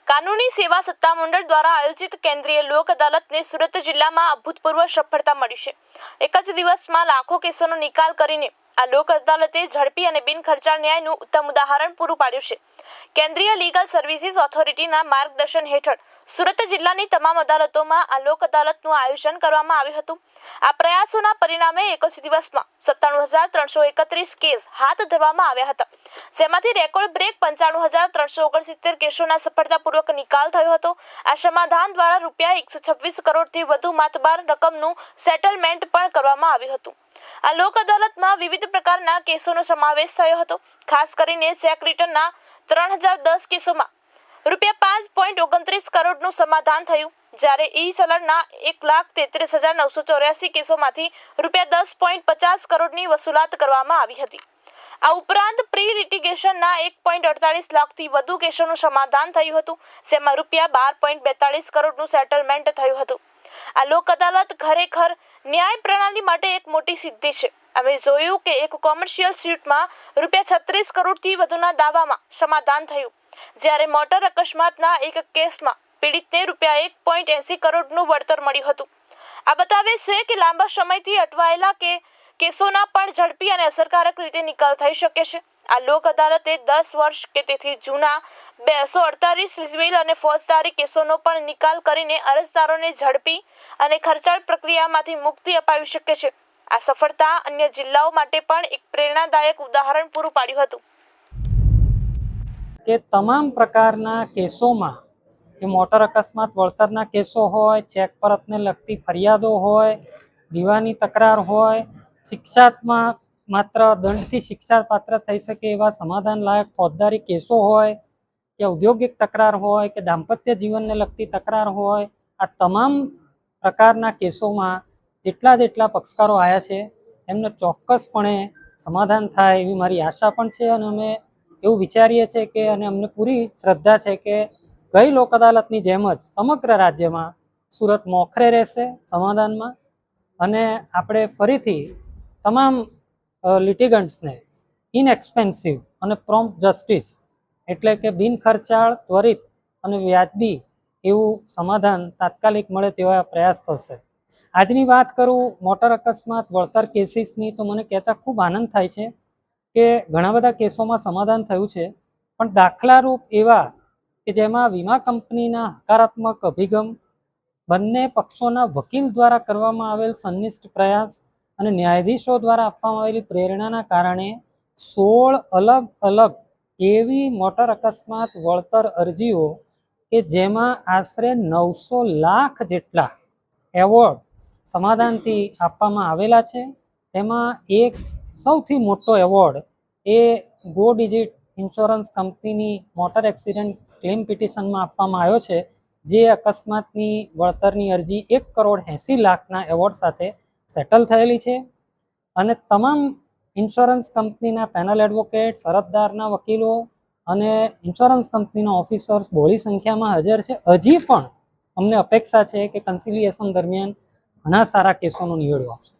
કાનૂની સેવા સત્તામંડળ દ્વારા આયોજિત કેન્દ્રીય લોક અદાલતને સુરત જિલ્લામાં અભૂતપૂર્વ સફળતા મળી છે। એક જ દિવસમાં લાખો કેસોનો નિકાલ કરીને આ લોક અદાલતે ઝડપી અને બિનખર્ચાળ ન્યાયનું ઉત્તમ ઉદાહરણ પૂરું પાડ્યું છે। કેન્દ્રીય લીગલ સર્વિસીસ ઓથોરિટીના માર્ગદર્શન હેઠળ સુરત જિલ્લાની તમામ અદાલતોમાં આ લોક અદાલતનું આયોજન કરવામાં આવ્યું હતું। આ પ્રયાસોના પરિણામે એક જ દિવસમાં 97,331 કેસ હાથ ધરવામાં આવ્યા હતા, જેમાંથી રેકોર્ડ બ્રેક 95,369 કેસોના સફળતાપૂર્વક નિકાલ થયો હતો। આ સમાધાન દ્વારા રૂપિયા 126 કરોડથી વધુ માતબાર રકમનું સેટલમેન્ટ પણ કરવામાં આવ્યું હતું। આ લોક અદાલતમાં વિવિધ પ્રકારના કેસોનો સમાવેશ થયો હતો। ખાસ કરીને ચેક રિટર્નના 3010 કેસોમાં રૂપિયા 5.29 કરોડનું સમાધાન થયું, જ્યારે ઈ ચલણના 1,33,984 કેસોમાંથી રૂપિયા 10.50 કરોડની વસૂલાત કરવામાં આવી હતી। આ ઉપરાંત પ્રી લિટિગેશનના 1.48 લાખથી વધુ કેસોનું સમાધાન થયું હતું, જેમાં રૂપિયા 12.42 કરોડનું સેટલમેન્ટ થયું હતું। આ લોક અદાલત ખરેખર ન્યાય પ્રણાલી માટે એક મોટી સિદ્ધિ છે। અમે જોયું કે એક કોમર્શિયલ સ્યુટમાં રૂપિયા 36 કરોડથી વધુના દાવામાં સમાધાન થયું, જ્યારે મોટર અકસ્માતના એક કેસમાં પીડિતને રૂપિયા 1.80 કરોડનું વળતર મળ્યું હતું। આ બતાવે છે કે લાંબા સમયથી અટવાયેલા કેસોના પણ ઝડપી અને અસરકારક રીતે નિકાલ થઈ શકે છે। આ લોક અદાલતે 10 વર્ષ કે તેથી જૂના 248 સિવિલ અને ફોજદારી કેસોનો પણ નિકાલ કરીને અરજદારોને ઝડપી અને ખર્ચાળ પ્રક્રિયામાંથી મુક્તિ અપાવી શકે છે। આ સફળતા અન્ય જિલ્લાઓ માટે પણ એક પ્રેરણાદાયક ઉદાહરણ પૂરું પાડ્યું હતું કે તમામ પ્રકારના કેસોમાં કે મોટર અકસ્માત વળતરના કેસો હોય, ચેક પરતને લગતી ફરિયાદો હોય, દીવાની તકરાર હોય, શિક્ષામાં માત્ર દંડથી શિક્ષાપાત્ર થઈ શકે એવા સમાધાન લાયક ફોજદારી કેસો હોય કે ઔદ્યોગિક તકરાર હોય કે દાંપત્ય જીવનને લગતી તકરાર હોય, આ તમામ પ્રકારના કેસોમાં જેટલા પક્ષકારો આવ્યા છે એમને ચોક્કસપણે સમાધાન થાય એવી મારી આશા પણ છે। અને અમે એવું વિચારીએ છીએ કે અને અમને પૂરી શ્રદ્ધા છે કે ગઈ લોક અદાલતની જેમ જ સમગ્ર રાજ્યમાં સુરત મોખરે રહેશે સમાધાનમાં, અને આપણે ફરીથી તમામ લિટિગન્ટ્સને ઇનએક્સપેન્સિવ અને પ્રોમ્પ્ટ જસ્ટિસ એટલે કે બિનખર્ચાળ, ત્વરિત અને વ્યાજબી એવું સમાધાન તાત્કાલિક મળે તેવા પ્રયાસ થશે। આજની વાત કરું મોટર અકસ્માત વળતર કેસીસની, તો મને કહેતા ખૂબ આનંદ થાય છે કે ઘણા બધા કેસોમાં સમાધાન થયું છે, પણ દાખલારૂપ એવા કે જેમાં વીમા કંપનીના હકારાત્મક અભિગમ, બંને પક્ષોના વકીલ દ્વારા કરવામાં આવેલ સંનિષ્ઠ પ્રયાસ અને ન્યાયાધીશો દ્વારા આપવામાં આવેલી પ્રેરણાના કારણે 16 અલગ એવી મોટર અકસ્માત વળતર અરજીઓ કે જેમાં આશરે 900 લાખ જેટલા એવોર્ડ સમાધાનથી આપવામાં આવેલા છે। તેમાં એક સૌથી મોટો એવોર્ડ એ ગો ડિજિટ ઇન્સ્યોરન્સ કંપનીની મોટર એક્સિડન્ટ ક્લેમ પિટિશનમાં આપવામાં આવ્યો છે, જે અકસ્માતની વળતરની અરજી 1,80,00,000ના એવોર્ડ સાથે સેટલ થયેલી છે। અને તમામ ઇન્સ્યોરન્સ કંપનીના પેનલ એડવોકેટ્સ, અરજદારના વકીલો અને ઇન્સ્યોરન્સ કંપનીના ઓફિસર્સ બહોળી સંખ્યામાં હાજર છે। હજી પણ અમને અપેક્ષા છે કે કન્સિલિએશન દરમિયાન ઘણા સારા કેસોનો નિવેડો આવશે।